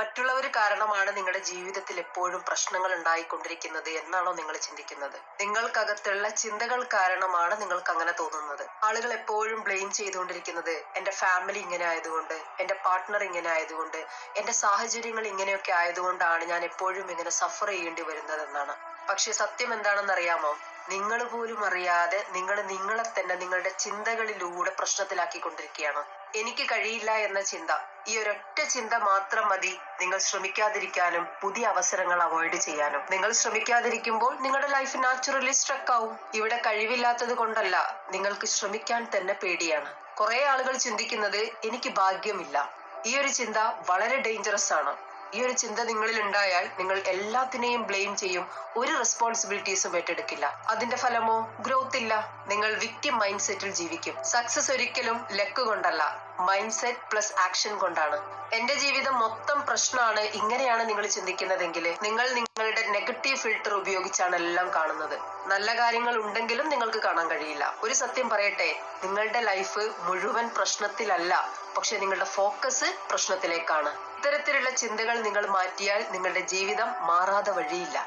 മറ്റുള്ളവർ കാരണമാണ് നിങ്ങളുടെ ജീവിതത്തിൽ എപ്പോഴും പ്രശ്നങ്ങൾ ഉണ്ടായിക്കൊണ്ടിരിക്കുന്നത് എന്നാണോ നിങ്ങൾ ചിന്തിക്കുന്നത്? നിങ്ങൾക്കകത്തുള്ള ചിന്തകൾ കാരണമാണ് നിങ്ങൾക്ക് അങ്ങനെ തോന്നുന്നത്. ആളുകൾ എപ്പോഴും ബ്ലെയിം ചെയ്തുകൊണ്ടിരിക്കുന്നത് എന്റെ ഫാമിലി ഇങ്ങനെ ആയതുകൊണ്ട്, എന്റെ പാർട്ട്ണർ ഇങ്ങനെ ആയതുകൊണ്ട്, എന്റെ സാഹചര്യങ്ങൾ ഇങ്ങനെയൊക്കെ ആയതുകൊണ്ടാണ് ഞാൻ എപ്പോഴും ഇങ്ങനെ സഫർ ചെയ്യേണ്ടി വരുന്നതെന്നാണ്. പക്ഷെ സത്യം എന്താണെന്ന് അറിയാമോ? നിങ്ങൾ പോലും അറിയാതെ നിങ്ങൾ നിങ്ങളെ തന്നെ നിങ്ങളുടെ ചിന്തകളിലൂടെ പ്രശ്നത്തിലാക്കിക്കൊണ്ടിരിക്കുകയാണ്. എനിക്ക് കഴിയില്ല എന്ന ചിന്ത, ഈ ഒരൊറ്റ ചിന്ത മാത്രം മതി നിങ്ങൾ ശ്രമിക്കാതിരിക്കാനും പുതിയ അവസരങ്ങൾ അവോയ്ഡ് ചെയ്യാനും. നിങ്ങൾ ശ്രമിക്കാതിരിക്കുമ്പോൾ നിങ്ങളുടെ ലൈഫ് നാച്ചുറലി സ്ട്രക്ക് ആവും. ഇവിടെ കഴിവില്ലാത്തത് കൊണ്ടല്ല, നിങ്ങൾക്ക് ശ്രമിക്കാൻ തന്നെ പേടിയാണ്. കുറെ ആളുകൾ ചിന്തിക്കുന്നത് എനിക്ക് ഭാഗ്യമില്ല. ഈ ഒരു ചിന്ത വളരെ ഡേഞ്ചറസ് ആണ്. ഈ ഒരു ചിന്ത നിങ്ങളിൽ ഉണ്ടായാൽ നിങ്ങൾ എല്ലാത്തിനെയും ബ്ലെയിം ചെയ്യും, ഒരു റെസ്പോൺസിബിലിറ്റീസും ഏറ്റെടുക്കില്ല. അതിന്റെ ഫലമോ ഗ്രോത്ത് ഇല്ല. നിങ്ങൾ വിക്ടിം മൈൻഡ് സെറ്റിൽ ജീവിക്കും. സക്സസ് ഒരിക്കലും ലക്ക് കൊണ്ടല്ല, മൈൻഡ് സെറ്റ് പ്ലസ് ആക്ഷൻ കൊണ്ടാണ്. എന്റെ ജീവിതം മൊത്തം പ്രശ്നമാണ്, ഇങ്ങനെയാണ് നിങ്ങൾ ചിന്തിക്കുന്നതെങ്കിൽ നിങ്ങൾ നിങ്ങളുടെ നെഗറ്റീവ് ഫിൽട്ടർ ഉപയോഗിച്ചാണ് എല്ലാം കാണുന്നത്. നല്ല കാര്യങ്ങൾ ഉണ്ടെങ്കിലും നിങ്ങൾക്ക് കാണാൻ കഴിയില്ല. ഒരു സത്യം പറയട്ടെ, നിങ്ങളുടെ ലൈഫ് മുഴുവൻ പ്രശ്നത്തിലല്ല, പക്ഷെ നിങ്ങളുടെ ഫോക്കസ് പ്രശ്നത്തിലേക്കാണ്. ഇത്തരത്തിലുള്ള ചിന്തകൾ നിങ്ങൾ മാറ്റിയാൽ നിങ്ങളുടെ ജീവിതം മാറാതെ വഴിയില്ല.